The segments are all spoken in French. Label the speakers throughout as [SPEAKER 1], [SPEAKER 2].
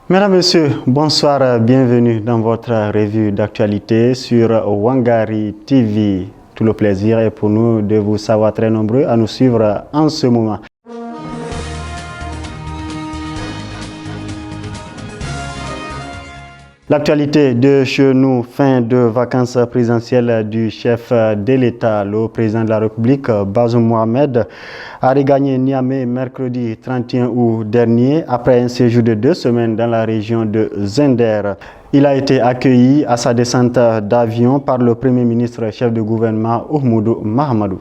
[SPEAKER 1] Mesdames, Messieurs, bonsoir, bienvenue dans votre revue d'actualité sur Wangari TV. Tout le plaisir est pour nous de vous savoir très nombreux à nous suivre en ce moment. L'actualité de chez nous, fin de vacances présidentielles du chef de l'État, le président de la République, Bazoum Mohamed, a regagné Niamey mercredi 31 août dernier après un séjour de 2 semaines dans la région de Zender. Il a été accueilli à sa descente d'avion par le Premier ministre chef de gouvernement Oumoudou Mahamadou.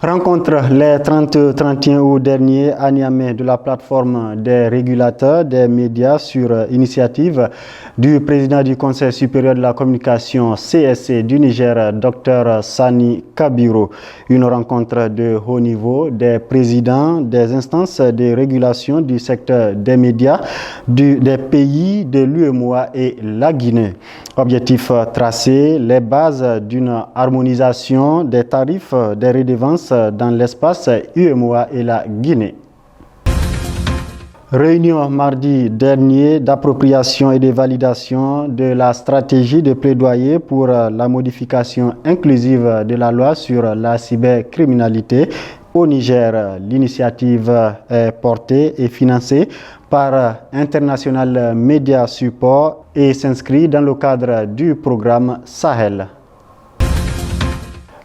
[SPEAKER 1] Rencontre les 30-31 août dernier à Niamey de la plateforme des régulateurs des médias sur initiative du président du Conseil supérieur de la communication CSC du Niger, Dr Sani Kabiro. Une rencontre de haut niveau des présidents des instances de régulation du secteur des médias des pays de l'UEMOA et la Guinée. Objectif tracé, les bases d'une harmonisation des tarifs des redevances dans l'espace UEMOA et la Guinée. Réunion mardi dernier d'appropriation et de validation de la stratégie de plaidoyer pour la modification inclusive de la loi sur la cybercriminalité au Niger. L'initiative est portée et financée par International Media Support et s'inscrit dans le cadre du programme Sahel.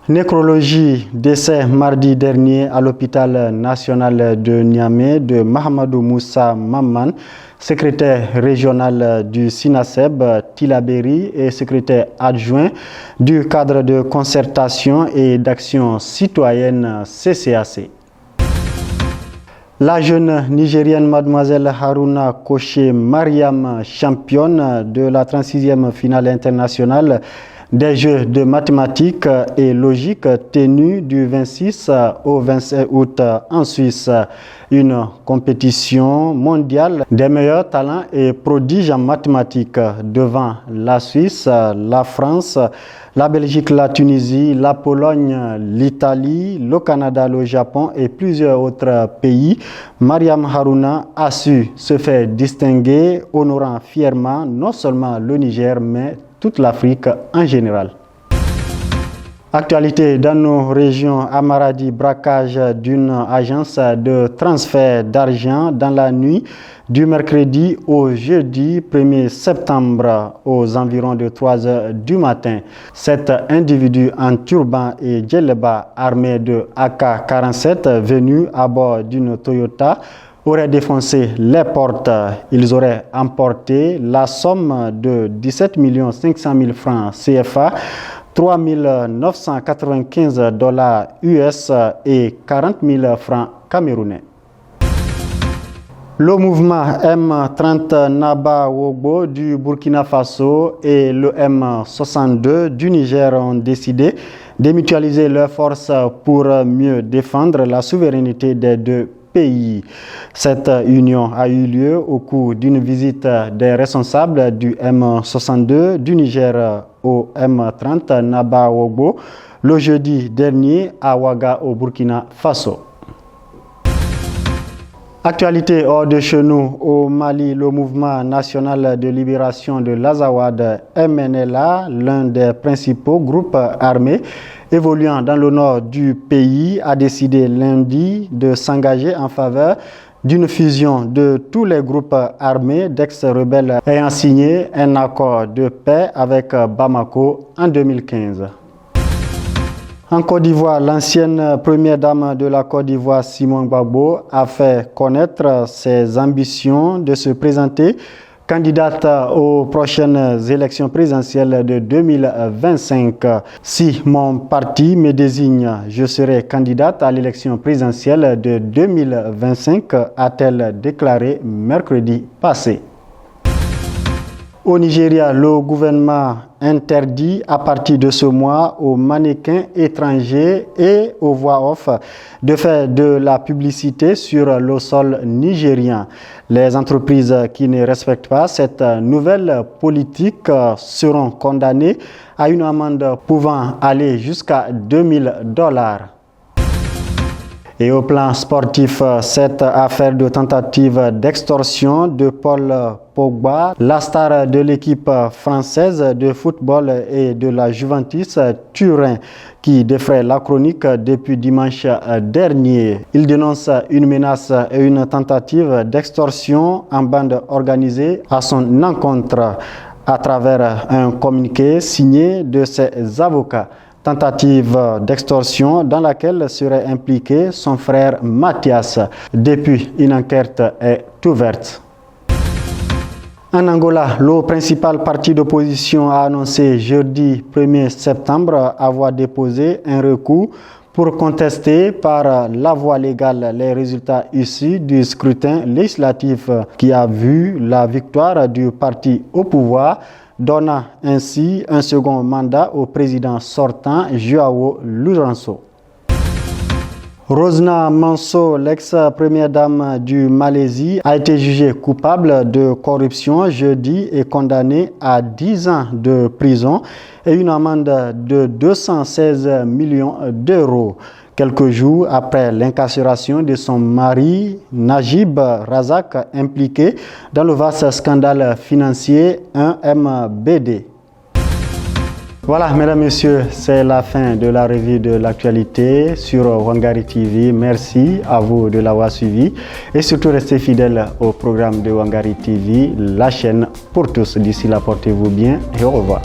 [SPEAKER 1] Nécrologie, décès mardi dernier à l'hôpital national de Niamey de Mahamadou Moussa Mamman, secrétaire régional du SINASEB Tilaberi et secrétaire adjoint du cadre de concertation et d'action citoyenne CCAC. La jeune Nigérienne Mademoiselle Haruna Koché Mariam, championne de la 36e finale internationale des Jeux de mathématiques et logique tenus du 26 au 27 août en Suisse. Une compétition mondiale des meilleurs talents et prodiges en mathématiques devant la Suisse, la France, la Belgique, la Tunisie, la Pologne, l'Italie, le Canada, le Japon et plusieurs autres pays. Mariam Haruna a su se faire distinguer, honorant fièrement non seulement le Niger, mais toute l'Afrique en général. Actualité dans nos régions, à Maradi, braquage d'une agence de transfert d'argent dans la nuit du mercredi au jeudi 1er septembre aux environs de 3 heures du matin. Cet individu en turban et djellaba armé de AK-47 venu à bord d'une Toyota auraient défoncé les portes. Ils auraient emporté la somme de 17 500 000 francs CFA, 3 995 $ US et 40 000 francs camerounais. Le mouvement M30 Naba Wogbo du Burkina Faso et le M62 du Niger ont décidé de mutualiser leurs forces pour mieux défendre la souveraineté des deux pays. Cette union a eu lieu au cours d'une visite des responsables du M62 du Niger au M30 Naba Wogbo le jeudi dernier à Ouaga au Burkina Faso. Actualité hors de chez nous, au Mali, le mouvement national de libération de l'Azawad MNLA, l'un des principaux groupes armés évoluant dans le nord du pays, a décidé lundi de s'engager en faveur d'une fusion de tous les groupes armés d'ex-rebelles ayant signé un accord de paix avec Bamako en 2015. En Côte d'Ivoire, l'ancienne première dame de la Côte d'Ivoire, Simone Gbagbo, a fait connaître ses ambitions de se présenter candidate aux prochaines élections présidentielles de 2025. Si mon parti me désigne, je serai candidate à l'élection présidentielle de 2025, a-t-elle déclaré mercredi passé. Au Nigeria, le gouvernement interdit à partir de ce mois aux mannequins étrangers et aux voix off de faire de la publicité sur le sol nigérien. Les entreprises qui ne respectent pas cette nouvelle politique seront condamnées à une amende pouvant aller jusqu'à $2 000. Et au plan sportif, cette affaire de tentative d'extorsion de Paul Pogba, la star de l'équipe française de football et de la Juventus Turin, qui défraie la chronique depuis dimanche dernier. Il dénonce une menace et une tentative d'extorsion en bande organisée à son encontre à travers un communiqué signé de ses avocats. Tentative d'extorsion dans laquelle serait impliqué son frère Mathias. Depuis, une enquête est ouverte. En Angola, le principal parti d'opposition a annoncé jeudi 1er septembre avoir déposé un recours pour contester par la voie légale les résultats issus du scrutin législatif qui a vu la victoire du parti au pouvoir, donnant ainsi un second mandat au président sortant João Lourenço. Rosna Manso, l'ex-première dame du Malaisie, a été jugée coupable de corruption jeudi et condamnée à 10 ans de prison et une amende de 216 millions d'euros. Quelques jours après l'incarcération de son mari, Najib Razak, impliqué dans le vaste scandale financier 1MBD. Voilà, mesdames, messieurs, c'est la fin de la revue de l'actualité sur Wangari TV. Merci à vous de l'avoir suivi et surtout restez fidèles au programme de Wangari TV, la chaîne pour tous. D'ici là, portez-vous bien et au revoir.